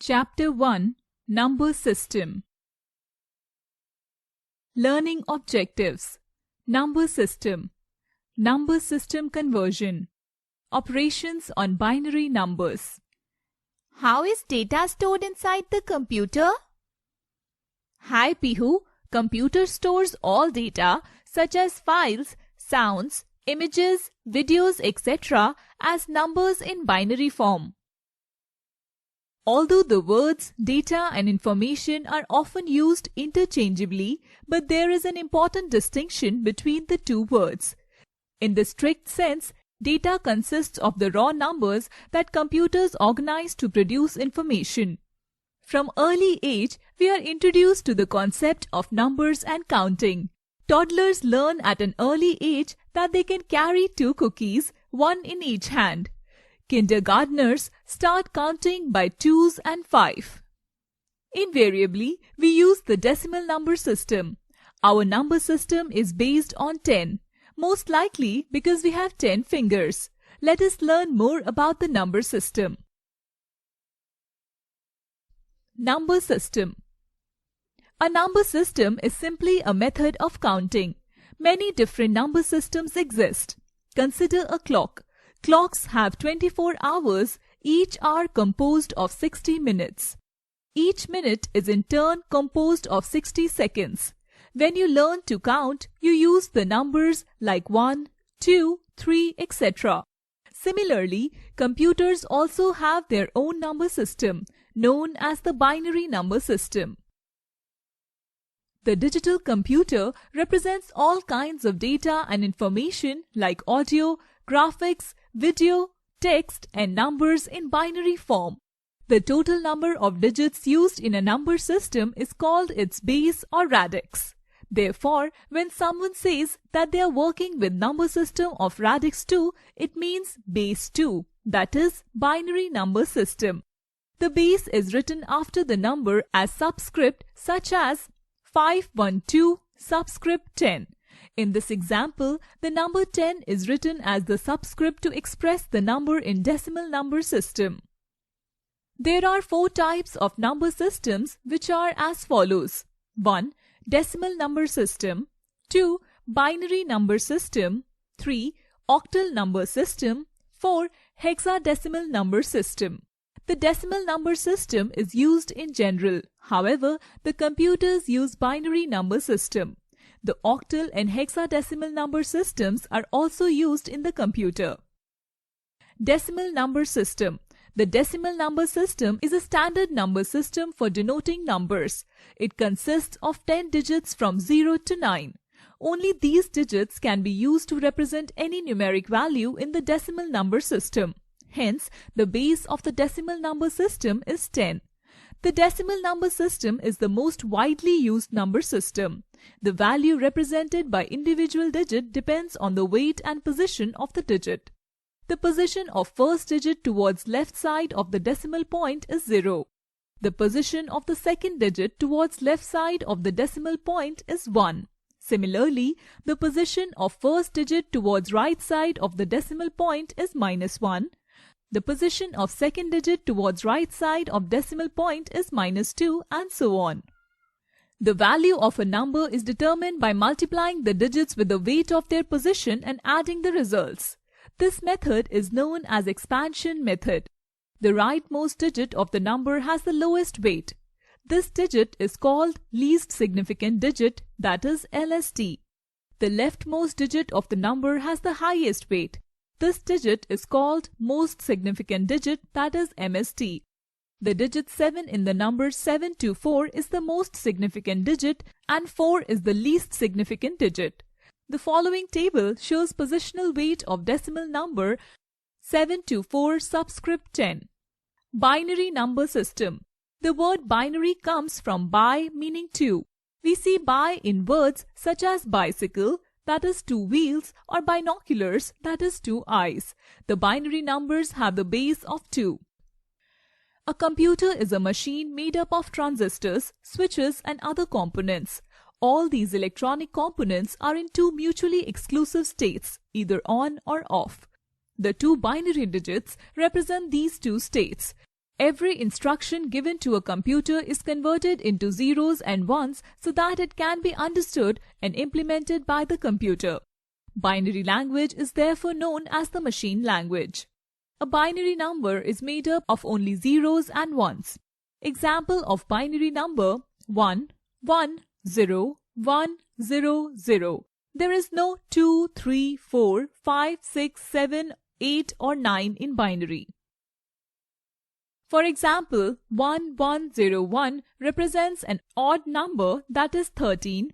Chapter 1 Number System. Learning Objectives. Number System. Number System Conversion. Operations on binary numbers. How is data stored inside the computer? Hi Pihu, computer stores all data such as files, sounds, images, videos, etc. as numbers in binary form. Although the words data and information are often used interchangeably, but there is an important distinction between the two words. In the strict sense, data consists of the raw numbers that computers organize to produce information. From early age, we are introduced to the concept of numbers and counting. Toddlers learn at an early age that they can carry 2 cookies, one in each hand. Kindergartners start counting by 2s and 5. Invariably, we use the decimal number system. Our number system is based on 10, most likely because we have 10 fingers. Let us learn more about the number system. Number system. A number system is simply a method of counting. Many different number systems exist. Consider a clock. Clocks have 24 hours, each hour composed of 60 minutes. Each minute is in turn composed of 60 seconds. When you learn to count, you use the numbers like 1, 2, 3, etc. Similarly, computers also have their own number system, known as the binary number system. The digital computer represents all kinds of data and information like audio, graphics, video, text, and numbers in binary form. The total number of digits used in a number system is called its base or radix. Therefore, when someone says that they are working with number system of radix 2, it means base 2, that is, binary number system. The base is written after the number as subscript such as 512 subscript 10. In this example, the number 10 is written as the subscript to express the number in decimal number system. There are 4 types of number systems which are as follows. 1. Decimal number system. 2. Binary number system. 3. Octal number system. 4. Hexadecimal number system. The decimal number system is used in general. However, the computers use binary number system. The octal and hexadecimal number systems are also used in the computer. Decimal number system. The decimal number system is a standard number system for denoting numbers. It consists of 10 digits from 0 to 9. Only these digits can be used to represent any numeric value in the decimal number system. Hence, the base of the decimal number system is 10. The decimal number system is the most widely used number system. The value represented by individual digit depends on the weight and position of the digit. The position of first digit towards left side of the decimal point is 0. The position of the second digit towards left side of the decimal point is 1. Similarly, the position of first digit towards right side of the decimal point is -1. The position of second digit towards right side of decimal point is -2, and so on. The value of a number is determined by multiplying the digits with the weight of their position and adding the results. This method is known as expansion method. The rightmost digit of the number has the lowest weight. This digit is called least significant digit, that is LSD. The leftmost digit of the number has the highest weight. This digit is called most significant digit, that is MSD. The digit 7 in the number 724 is the most significant digit and 4 is the least significant digit. The following table shows positional weight of decimal number 724 subscript 10. Binary number system. The word binary comes from bi meaning 2. We see bi in words such as bicycle, that is 2 wheels, or binoculars, that is 2 eyes. The binary numbers have the base of 2. A computer is a machine made up of transistors, switches, and other components. All these electronic components are in 2 mutually exclusive states, either on or off. The 2 binary digits represent these 2 states. Every instruction given to a computer is converted into zeros and ones so that it can be understood and implemented by the computer. Binary language is therefore known as the machine language. A binary number is made up of only zeros and ones. Example of binary number 1, 1, 0, 1, 0, 0. There is no 2, 3, 4, 5, 6, 7, 8 or 9 in binary. For example, 1101 represents an odd number, that is 13.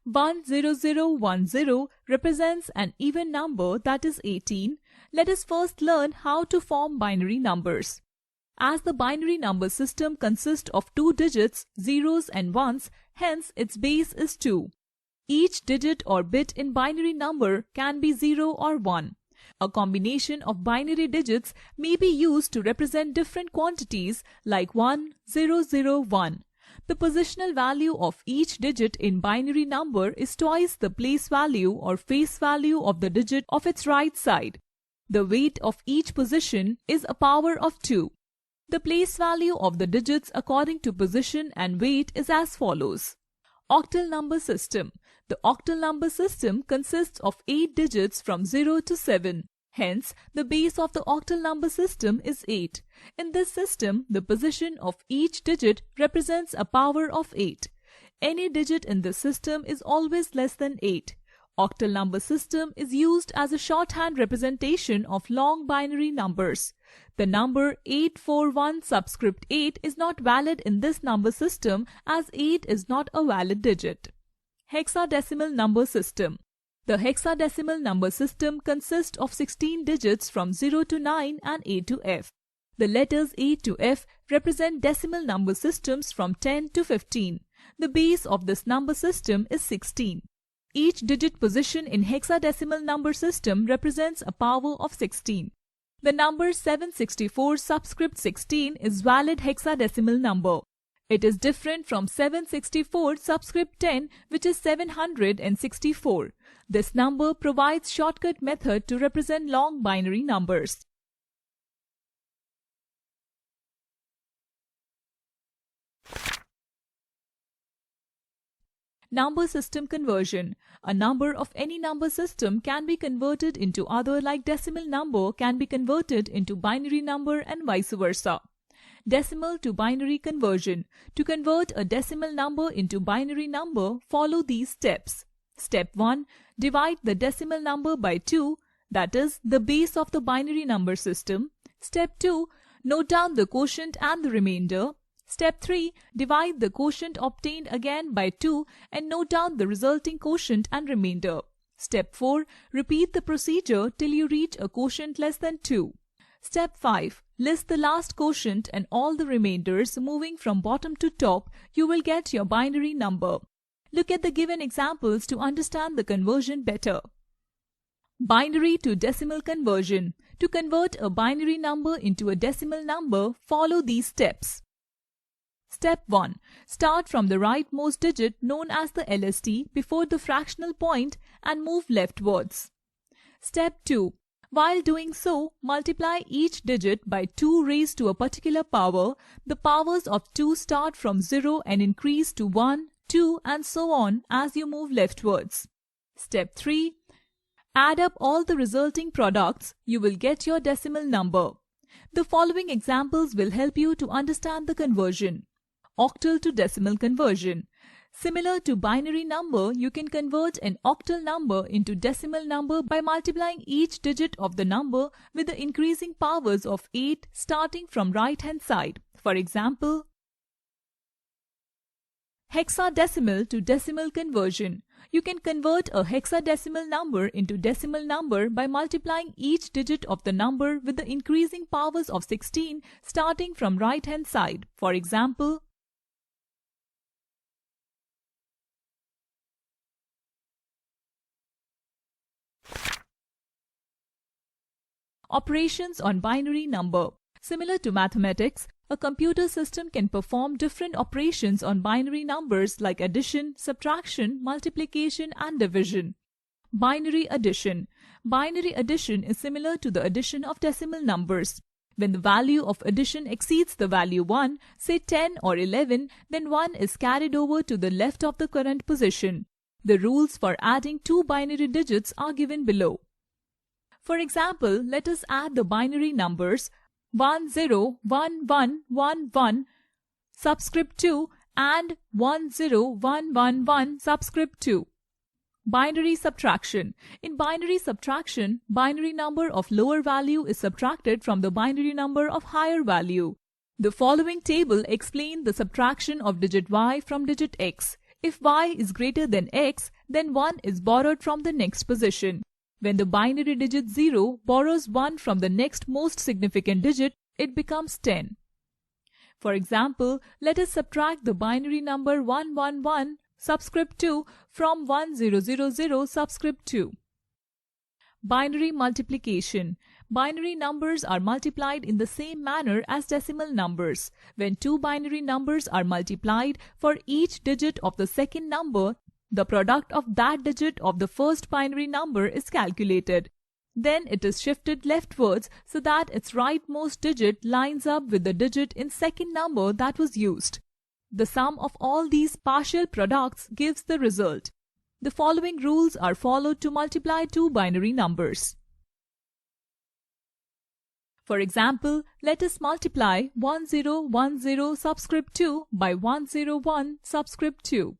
10010 represents an even number, that is 18. Let us first learn how to form binary numbers. As the binary number system consists of two digits, zeros and ones, hence its base is 2. Each digit or bit in binary number can be 0 or 1. A combination of binary digits may be used to represent different quantities like 1, 0, 0, 1. The positional value of each digit in binary number is twice the place value or face value of the digit of its right side. The weight of each position is a power of 2. The place value of the digits according to position and weight is as follows. Octal number system. The octal number system consists of 8 digits from 0 to 7. Hence, the base of the octal number system is 8. In this system, the position of each digit represents a power of 8. Any digit in this system is always less than 8. Octal number system is used as a shorthand representation of long binary numbers. The number 841 subscript 8 is not valid in this number system as 8 is not a valid digit. Hexadecimal number system. The hexadecimal number system consists of 16 digits from 0 to 9 and A to F. The letters A to F represent decimal number systems from 10 to 15. The base of this number system is 16. Each digit position in hexadecimal number system represents a power of 16. The number 764 subscript 16 is valid hexadecimal number. It is different from 764 subscript 10, which is 764. This number provides shortcut method to represent long binary numbers. Number system conversion. A number of any number system can be converted into other, like decimal number can be converted into binary number and vice versa. Decimal to binary conversion. To convert a decimal number into binary number, follow these steps. Step 1. Divide the decimal number by 2, that is, the base of the binary number system. Step 2. Note down the quotient and the remainder. Step 3. Divide the quotient obtained again by 2 and note down the resulting quotient and remainder. Step 4. Repeat the procedure till you reach a quotient less than 2. Step 5. List the last quotient and all the remainders moving from bottom to top. You will get your binary number. Look at the given examples to understand the conversion better. Binary to decimal conversion. To convert a binary number into a decimal number, follow these steps. Step 1. Start from the rightmost digit known as the LST before the fractional point and move leftwards. Step 2. While doing so, multiply each digit by 2 raised to a particular power. The powers of 2 start from 0 and increase to 1, 2 and so on as you move leftwards. Step 3. Add up all the resulting products. You will get your decimal number. The following examples will help you to understand the conversion. Octal to decimal conversion. Similar to binary number, you can convert an octal number into decimal number by multiplying each digit of the number with the increasing powers of 8 starting from right hand side. For example, hexadecimal to decimal conversion. You can convert a hexadecimal number into decimal number by multiplying each digit of the number with the increasing powers of 16 starting from right hand side. For example, operations on binary number. Similar to mathematics, a computer system can perform different operations on binary numbers like addition, subtraction, multiplication, and division. Binary addition. Binary addition is similar to the addition of decimal numbers. When the value of addition exceeds the value 1, say 10 or 11, then 1 is carried over to the left of the current position. The rules for adding two binary digits are given below. For example, let us add the binary numbers 101111 subscript 2 and 10111 subscript 2. Binary subtraction. In binary subtraction, binary number of lower value is subtracted from the binary number of higher value. The following table explains the subtraction of digit y from digit x. If y is greater than x, then 1 is borrowed from the next position. When the binary digit 0 borrows 1 from the next most significant digit, it becomes 10. For example, let us subtract the binary number 111 subscript 2 from 1000 subscript 2. Binary multiplication. Binary numbers are multiplied in the same manner as decimal numbers. When two binary numbers are multiplied, for each digit of the second number, the product of that digit of the first binary number is calculated. Then it is shifted leftwards so that its rightmost digit lines up with the digit in second number that was used. The sum of all these partial products gives the result. The following rules are followed to multiply two binary numbers. For example, let us multiply 1010 subscript 2 by 101 subscript 2.